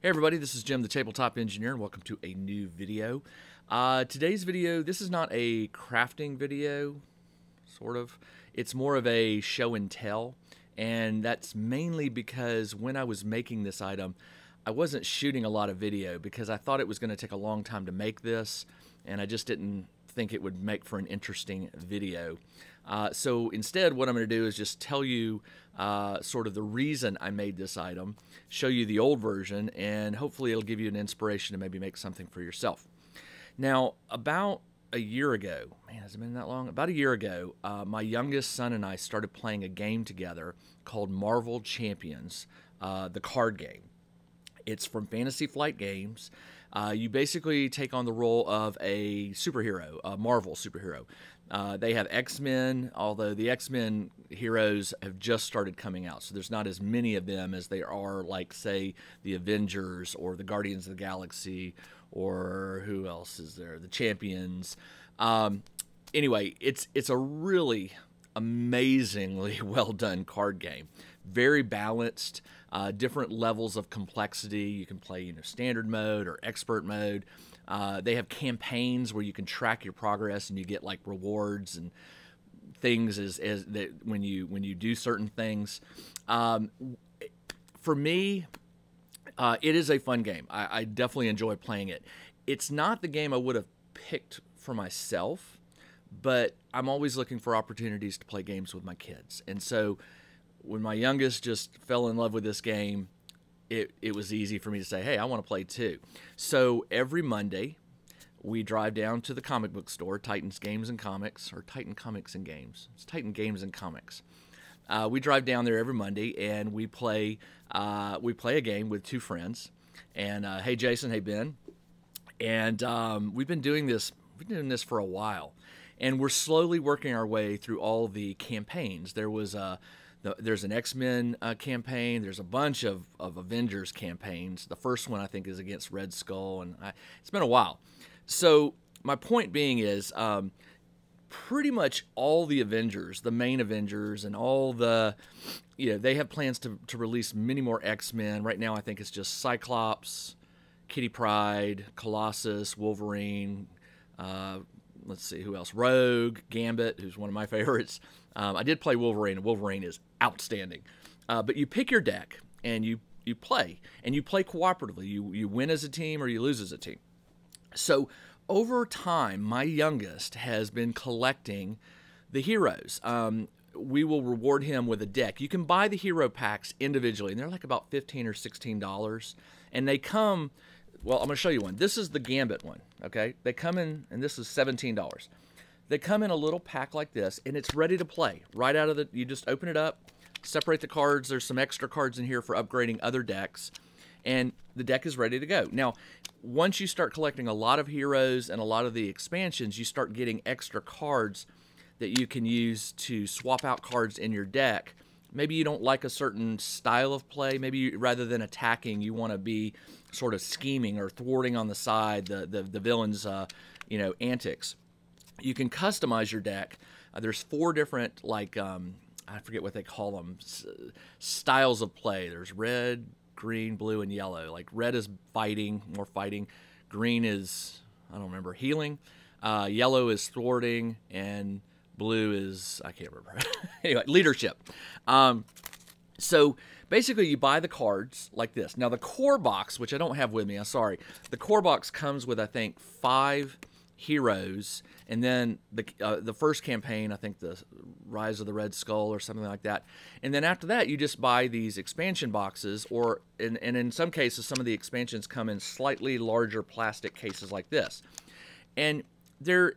Hey everybody, this is Jim the Tabletop Engineer and welcome to a new video. Today's video, this is not a crafting video, sort of. It's more of a show and tell, and that's mainly because when I was making this item, I wasn't shooting a lot of video because I thought it was going to take a long time to make this, and I just didn't think it would make for an interesting video. So instead, what I'm going to do is just tell you sort of the reason I made this item, show you the old version, and hopefully it'll give you an inspiration to maybe make something for yourself. Now, about a year ago, man, has it been that long? About a year ago, my youngest son and I started playing a game together called Marvel Champions, the card game. It's from Fantasy Flight Games. You basically take on the role of a superhero, a Marvel superhero. They have X-Men, although the X-Men heroes have just started coming out, so there's not as many of them as there are, like, say, the Avengers or the Guardians of the Galaxy, or who else is there? The Champions. Anyway, it's a really amazingly well done card game. Very balanced, different levels of complexity. You can play, standard mode or expert mode. They have campaigns where you can track your progress and you get like rewards and things as that when you do certain things. For me, it is a fun game. I definitely enjoy playing it. It's not the game I would have picked for myself, but I'm always looking for opportunities to play games with my kids. And so when my youngest just fell in love with this game, it was easy for me to say, hey, I want to play too. So every Monday, we drive down to the comic book store, Titan's Games and Comics, or Titan Comics and Games. It's Titan Games and Comics. We drive down there every Monday, and we play a game with two friends. And hey, Jason, hey, Ben. And we've been doing this for a while. And we're slowly working our way through all the campaigns. There's an X-Men campaign. There's a bunch of Avengers campaigns. The first one, I think, is against Red Skull, and it's been a while. So my point being is pretty much all the Avengers, the main Avengers, and all the, they have plans to release many more X-Men. Right now, I think it's just Cyclops, Kitty Pryde, Colossus, Wolverine, let's see, who else? Rogue, Gambit, who's one of my favorites. I did play Wolverine, and Wolverine is outstanding. But you pick your deck, and you play, and you play cooperatively. You win as a team or you lose as a team. So over time, my youngest has been collecting the heroes. We will reward him with a deck. You can buy the hero packs individually, and they're like about $15 or $16. And they come... Well, I'm going to show you one. This is the Gambit one, okay? They come in, and this is $17. They come in a little pack like this, and it's ready to play. Right out of the... You just open it up, separate the cards. There's some extra cards in here for upgrading other decks, and the deck is ready to go. Now, once you start collecting a lot of heroes and a lot of the expansions, you start getting extra cards that you can use to swap out cards in your deck. Maybe you don't like a certain style of play. Maybe rather than attacking, you want to be sort of scheming or thwarting on the side the villain's antics. You can customize your deck. There's 4 different, like, I forget what they call them, styles of play. There's red, green, blue, and yellow. Like, red is fighting, more fighting. Green is, I don't remember, healing. Yellow is thwarting, and blue is, I can't remember. Anyway, leadership. So basically you buy the cards like this. Now the core box, which I don't have with me, I'm sorry. The core box comes with, I think, 5 heroes, and then the first campaign, I think the Rise of the Red Skull or something like that. And then after that, you just buy these expansion boxes, and in some cases, some of the expansions come in slightly larger plastic cases like this. And they're,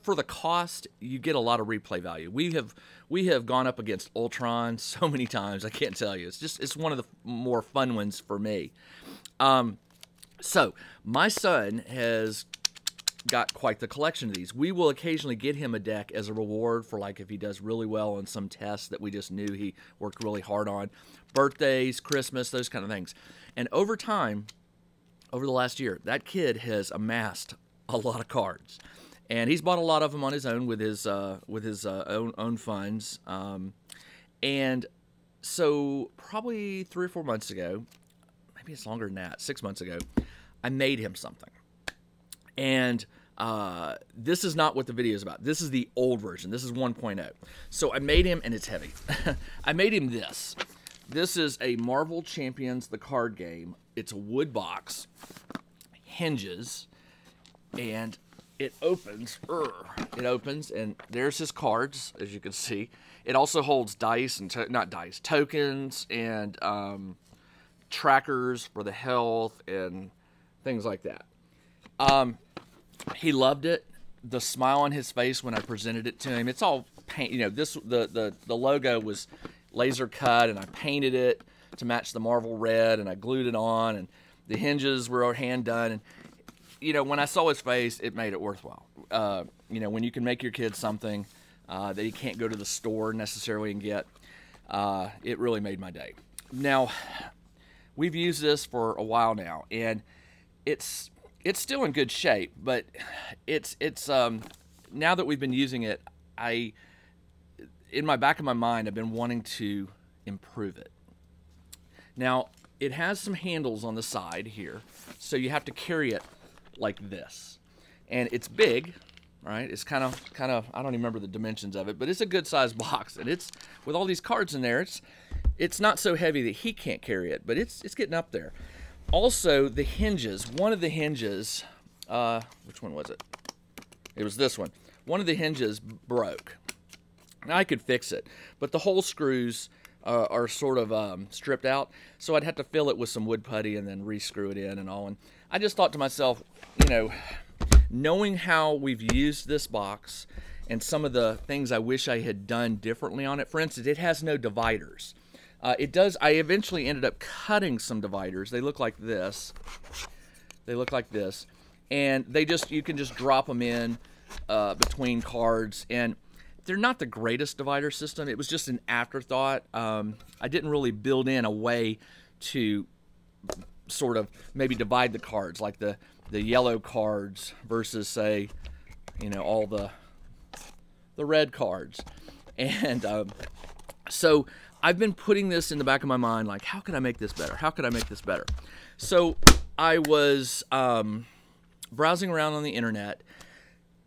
for the cost, you get a lot of replay value. We have gone up against Ultron so many times, I can't tell you. It's one of the more fun ones for me. So my son has got quite the collection of these. We will occasionally get him a deck as a reward for, like, if he does really well on some test that we just knew he worked really hard on. Birthdays, Christmas, those kind of things. And over time, over the last year, that kid has amassed a lot of cards, and he's bought a lot of them on his own with his own funds. And so probably 3 or 4 months ago, maybe it's longer than that, 6 months ago, I made him something. And this is not what the video is about. This is the old version. This is 1.0. So I made him, and it's heavy. I made him this. This is a Marvel Champions, the card game. It's a wood box, hinges, and it opens. It opens, and there's his cards, as you can see. It also holds dice and tokens and trackers for the health and things like that. He loved it. The smile on his face when I presented it to him. It's all paint. You know, the logo was laser cut, and I painted it to match the Marvel red, and I glued it on, and the hinges were hand done. And you know, when I saw his face, it made it worthwhile. You know, when you can make your kid something that he can't go to the store necessarily and get, it really made my day. Now, we've used this for a while now, and it's still in good shape, but it's now that we've been using it, in my back of my mind, I've been wanting to improve it. Now, it has some handles on the side here, so you have to carry it like this. And it's big, right? It's kind of I don't even remember the dimensions of it, but it's a good sized box, and it's with all these cards in there, it's not so heavy that he can't carry it, but it's getting up there. Also, the hinges, one of the hinges, which one was it? It was this one. One of the hinges broke. Now, I could fix it, but the hole screws are sort of stripped out, so I'd have to fill it with some wood putty and then re-screw it in and all. And I just thought to myself, you know, knowing how we've used this box and some of the things I wish I had done differently on it. For instance, it has no dividers. It does. I eventually ended up cutting some dividers. They look like this. They look like this, and you can just drop them in between cards, and they're not the greatest divider system. It was just an afterthought. I didn't really build in a way to sort of maybe divide the cards, like the yellow cards versus, say, you know, all the red cards, and so I've been putting this in the back of my mind, like, how could I make this better? How could I make this better? So I was browsing around on the internet,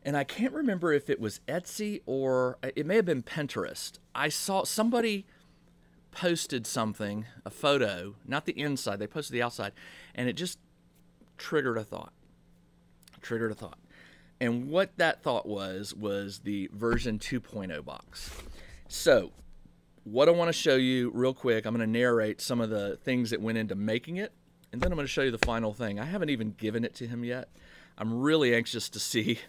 and I can't remember if it was Etsy or it may have been Pinterest. I saw somebody posted something, a photo, not the inside, they posted the outside, and it just triggered a thought. And what that thought was the version 2.0 box. So what I want to show you real quick, I'm going to narrate some of the things that went into making it, and then I'm going to show you the final thing. I haven't even given it to him yet. I'm really anxious to see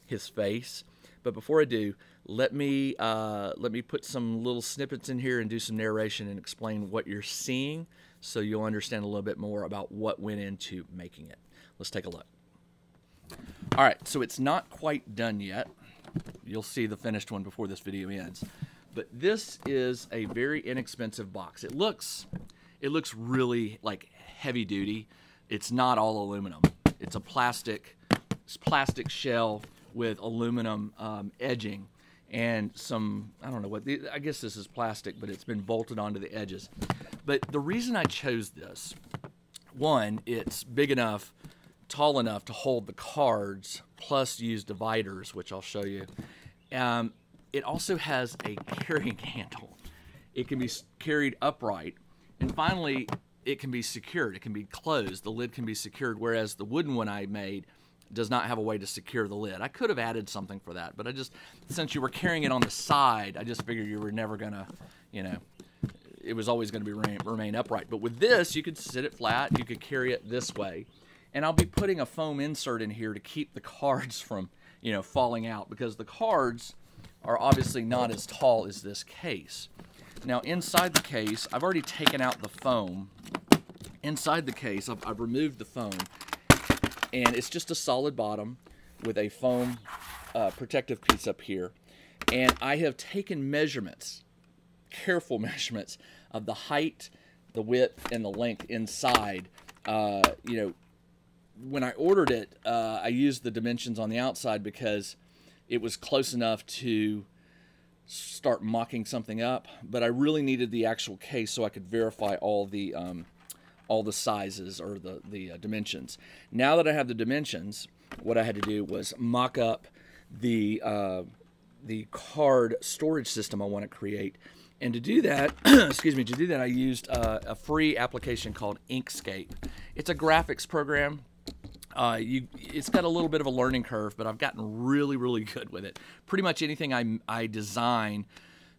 his face, but before I do, let me put some little snippets in here and do some narration and explain what you're seeing, so you'll understand a little bit more about what went into making it. Let's take a look. All right, so it's not quite done yet. You'll see the finished one before this video ends. But this is a very inexpensive box. It looks really like heavy duty. It's not all aluminum. It's a plastic shell with aluminum edging and some, I don't know what, I guess this is plastic, but it's been bolted onto the edges. But the reason I chose this, one, it's big enough, tall enough to hold the cards, plus use dividers, which I'll show you. It also has a carrying handle. It can be carried upright. And finally, it can be secured. It can be closed. The lid can be secured, whereas the wooden one I made does not have a way to secure the lid. I could have added something for that, but since you were carrying it on the side, I just figured you were never going to, you know, it was always going to remain upright. But with this, you could sit it flat. You could carry it this way. And I'll be putting a foam insert in here to keep the cards from, you know, falling out, because the cards are obviously not as tall as this case. Now, inside the case, I've already taken out the foam. Inside the case, I've removed the foam, and it's just a solid bottom with a foam protective piece up here. And I have taken measurements, careful measurements, of the height, the width, and the length inside. You know, when I ordered it, I used the dimensions on the outside because it was close enough to start mocking something up, but I really needed the actual case so I could verify all the all the sizes or the dimensions. Now that I have the dimensions, what I had to do was mock up the card storage system I want to create. And to do that, excuse me, to do that, I used a free application called Inkscape. It's a graphics program. It's got a little bit of a learning curve, but I've gotten really, really good with it. Pretty much anything I design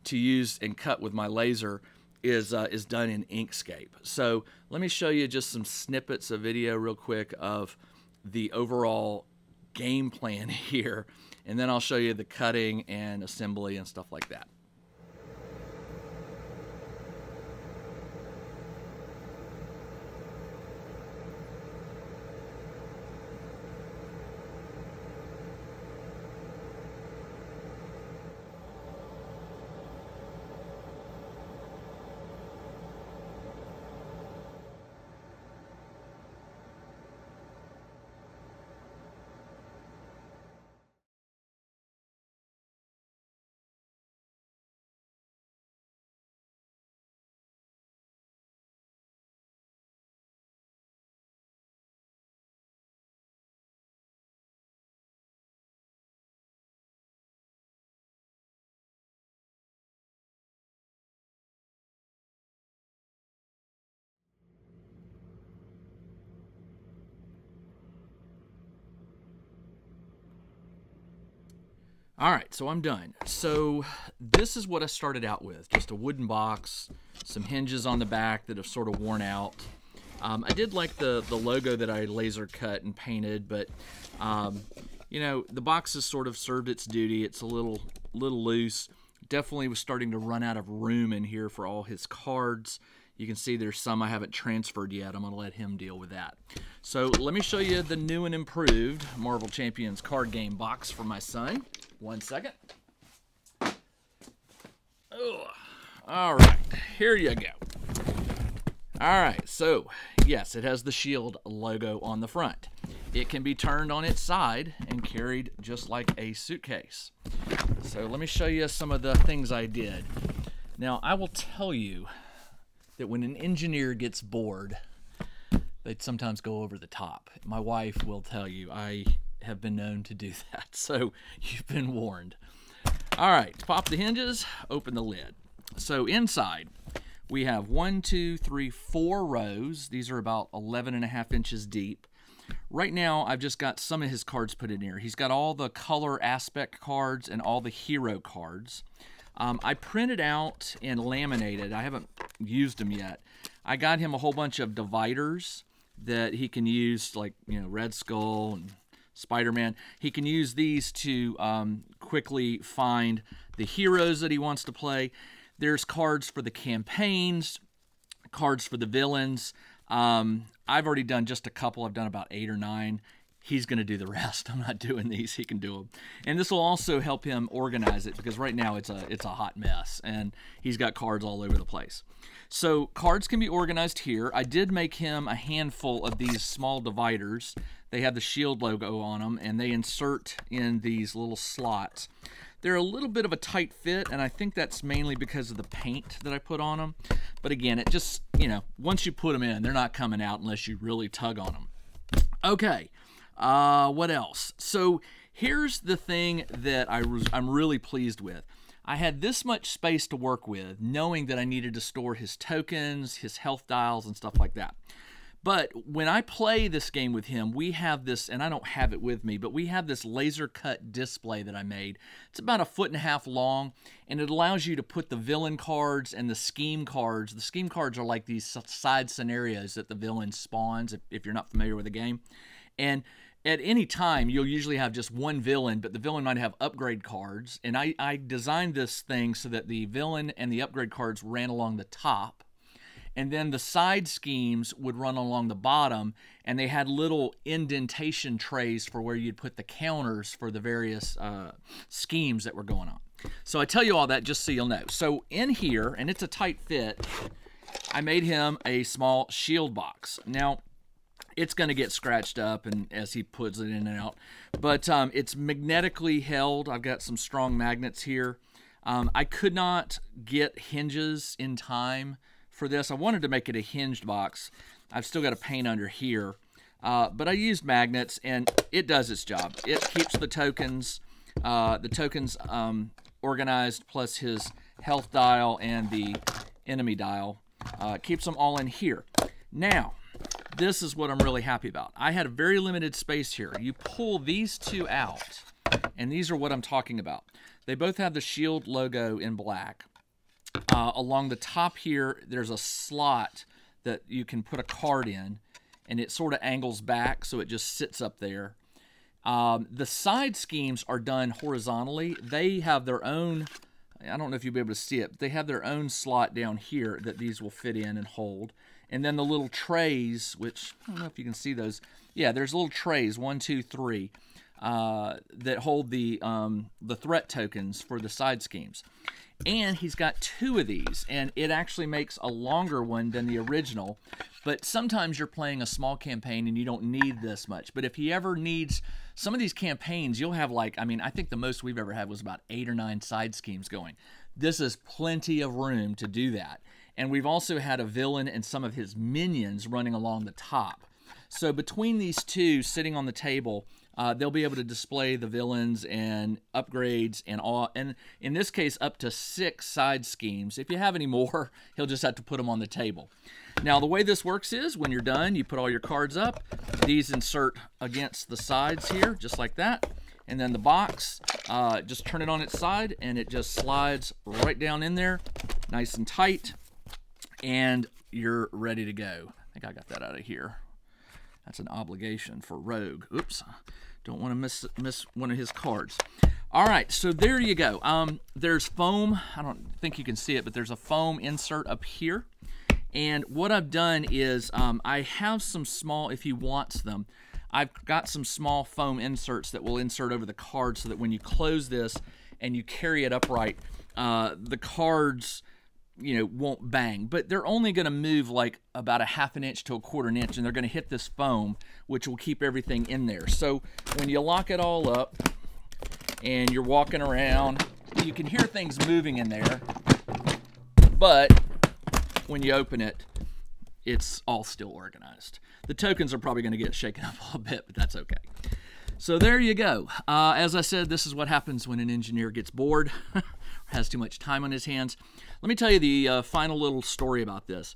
to use and cut with my laser is done in Inkscape. So let me show you just some snippets of video real quick of the overall game plan here, and then I'll show you the cutting and assembly and stuff like that. All right, so I'm done. So this is what I started out with, just a wooden box, some hinges on the back that have sort of worn out. I did like the logo that I laser cut and painted, but you know, the box has sort of served its duty. It's a little loose. Definitely was starting to run out of room in here for all his cards. You can see there's some I haven't transferred yet. I'm going to let him deal with that. So let me show you the new and improved Marvel Champions card game box for my son. 1 second. Oh, all right, here you go. All right, so yes, it has the SHIELD logo on the front. It can be turned on its side and carried just like a suitcase. So let me show you some of the things I did. Now, I will tell you that when an engineer gets bored, they'd sometimes go over the top. My wife will tell you I have been known to do that, so you've been warned. All right, pop the hinges, open the lid. So inside, we have 1, 2, 3, 4 rows. These are about 11.5 inches deep. Right now, I've just got some of his cards put in here. He's got all the color aspect cards and all the hero cards. I printed out and laminated. I haven't used them yet. I got him a whole bunch of dividers that he can use, like, you know, Red Skull and Spider-Man. He can use these to quickly find the heroes that he wants to play. There's cards for the campaigns, cards for the villains. I've already done just a couple. I've done about 8 or 9. He's going to do the rest. I'm not doing these. He can do them. And this will also help him organize it, because right now it's a hot mess and he's got cards all over the place. So cards can be organized here. I did make him a handful of these small dividers. They have the SHIELD logo on them, and they insert in these little slots. They're a little bit of a tight fit, and I think that's mainly because of the paint that I put on them. But again, it just, you know, once you put them in, they're not coming out unless you really tug on them. Okay. What else? So here's the thing that I'm really pleased with. I had this much space to work with, knowing that I needed to store his tokens, his health dials, and stuff like that. But when I play this game with him, we have this, and I don't have it with me, but we have this laser cut display that I made. It's about 1.5 feet long, and it allows you to put the villain cards and the scheme cards. The scheme cards are like these side scenarios that the villain spawns, if you're not familiar with the game. And at any time, you'll usually have just one villain, but the villain might have upgrade cards. And I designed this thing so that the villain and the upgrade cards ran along the top, and then the side schemes would run along the bottom, and they had little indentation trays for where you'd put the counters for the various schemes that were going on. So I tell you all that just so you'll know. So in here, and it's a tight fit, I made him a small SHIELD box. Now, it's going to get scratched up and as he puts it in and out, but it's magnetically held. I've got some strong magnets here. I could not get hinges in time for this. I wanted to make it a hinged box, I've still got to paint under here. But I used magnets, and it does its job. It keeps the tokens organized, plus his health dial and the enemy dial. Keeps them all in here. Now, this is what I'm really happy about. I had a very limited space here. You pull these two out, and these are what I'm talking about. They both have the Shield logo in black. Along the top here, there's a slot that you can put a card in, and it sort of angles back, so it just sits up there. The side schemes are done horizontally. They have their own, I don't know if you'll be able to see it, but they have their own slot down here that these will fit in and hold. And then the little trays, which, I don't know if you can see those. Yeah, there's little trays, 1, 2, 3, that hold the threat tokens for the side schemes. And he's got 2 of these, and it actually makes a longer one than the original. But sometimes you're playing a small campaign and you don't need this much. But if he ever needs, some of these campaigns, you'll have like, I mean, I think the most we've ever had was about 8 or 9 side schemes going. This is plenty of room to do that. And we've also had a villain and some of his minions running along the top. So between these two sitting on the table, they'll be able to display the villains and upgrades and all. And in this case, up to 6 side schemes. If you have any more, he'll just have to put them on the table. Now, the way this works is when you're done, you put all your cards up. These insert against the sides here, just like that. And then the box, just turn it on its side, and it just slides right down in there, nice and tight. And you're ready to go. I think I got that out of here. That's an obligation for Rogue. Oops, don't want to miss one of his cards. All right, so there you go. There's foam. I don't think you can see it, but there's a foam insert up here. And what I've done is I have some small, if he wants them, I've got some small foam inserts that will insert over the card so that when you close this and you carry it upright, the cards, you know, won't bang. But they're only going to move like about a 1/2 inch to a 1/4 inch, and they're going to hit this foam, which will keep everything in there. So when you lock it all up and you're walking around, you can hear things moving in there, but when you open it, it's all still organized. The tokens are probably going to get shaken up a little bit, but that's okay. So there you go. As I said, this is what happens when an engineer gets bored or has too much time on his hands. Let me tell you the final little story about this.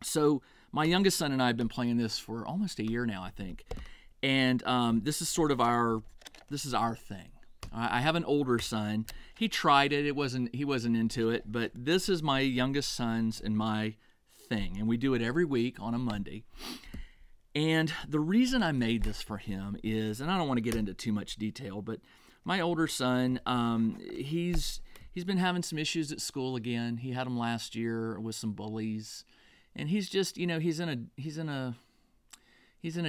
So my youngest son and I have been playing this for almost a year now, I think. And this is sort of our thing. I have an older son. He tried it. He wasn't into it, but this is my youngest son's and my thing. And we do it every week on a Monday. And the reason I made this for him is, and I don't want to get into too much detail, but my older son, he's been having some issues at school again. He had them last year with some bullies, and he's just, you know, he's in a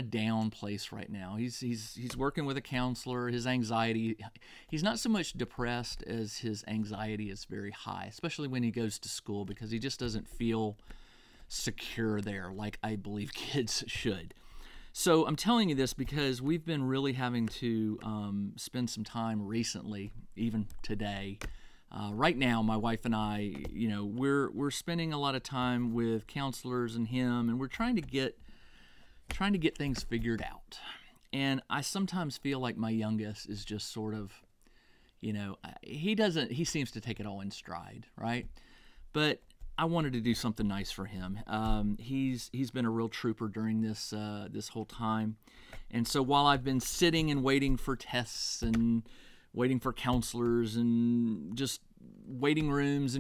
down place right now. He's working with a counselor. His anxiety, he's not so much depressed as his anxiety is very high, especially when he goes to school, because he just doesn't feel secure there like I believe kids should. So I'm telling you this because we've been really having to spend some time recently, even today. Right now, my wife and I, you know, we're spending a lot of time with counselors and him, and we're trying to get things figured out. And I sometimes feel like my youngest is just sort of, you know, he seems to take it all in stride, right? But I wanted to do something nice for him. He's been a real trooper during this whole time. And so while I've been sitting and waiting for tests and waiting for counselors and just waiting rooms,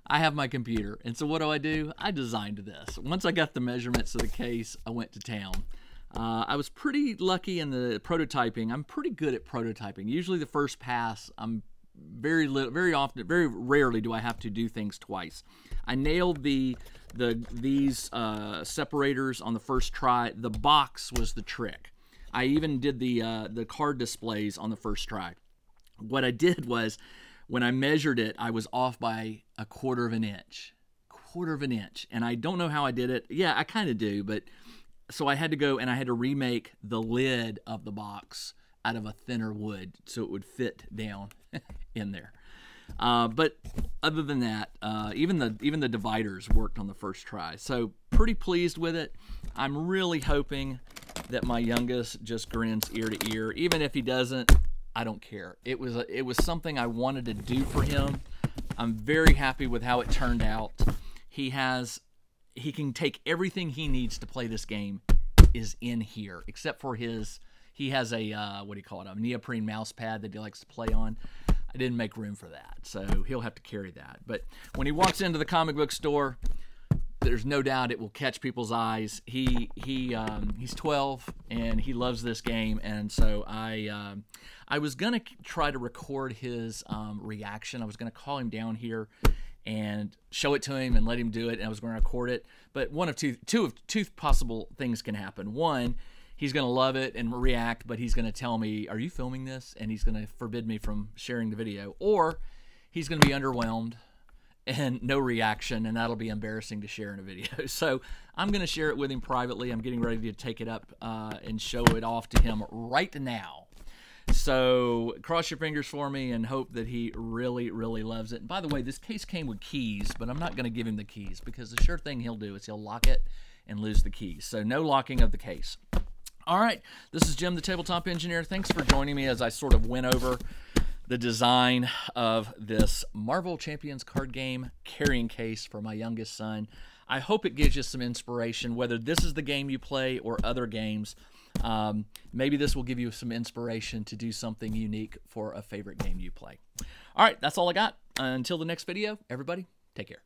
I have my computer. And so what do? I designed this. Once I got the measurements of the case, I went to town. I was pretty lucky in the prototyping. I'm pretty good at prototyping. Usually the first pass, I'm very rarely do I have to do things twice. I nailed these separators on the first try. The box was the trick. I even did the card displays on the first try. What I did was, when I measured it, I was off by a 1/4 inch. 1/4 inch. And I don't know how I did it. Yeah, I kind of do, but so I had to go and I had to remake the lid of the box out of a thinner wood so it would fit down in there. But other than that, even the dividers worked on the first try. So pretty pleased with it. I'm really hoping that my youngest just grins ear to ear. Even if he doesn't, I don't care. It was something I wanted to do for him. I'm very happy with how it turned out. He can take everything he needs to play this game is in here, except for he has a, what do you call it, a neoprene mouse pad that he likes to play on. I didn't make room for that, so he'll have to carry that. But when he walks into the comic book store, there's no doubt it will catch people's eyes. He's 12 and he loves this game, and so I was gonna try to record his reaction. I was gonna call him down here and show it to him and let him do it, and I was going to record it. But one of two possible things can happen. One, he's going to love it and react, but he's going to tell me, "Are you filming this?" And he's going to forbid me from sharing the video. Or he's going to be underwhelmed and no reaction, and that'll be embarrassing to share in a video. So I'm going to share it with him privately. I'm getting ready to take it up and show it off to him right now. So cross your fingers for me and hope that he really, really loves it. And by the way, this case came with keys, but I'm not going to give him the keys because the sure thing he'll do is he'll lock it and lose the keys. So no locking of the case. All right, this is Jim, the Tabletop Engineer. Thanks for joining me as I sort of went over the design of this Marvel Champions card game carrying case for my youngest son. I hope it gives you some inspiration, whether this is the game you play or other games. Maybe this will give you some inspiration to do something unique for a favorite game you play. All right, that's all I got. Until the next video, everybody, take care.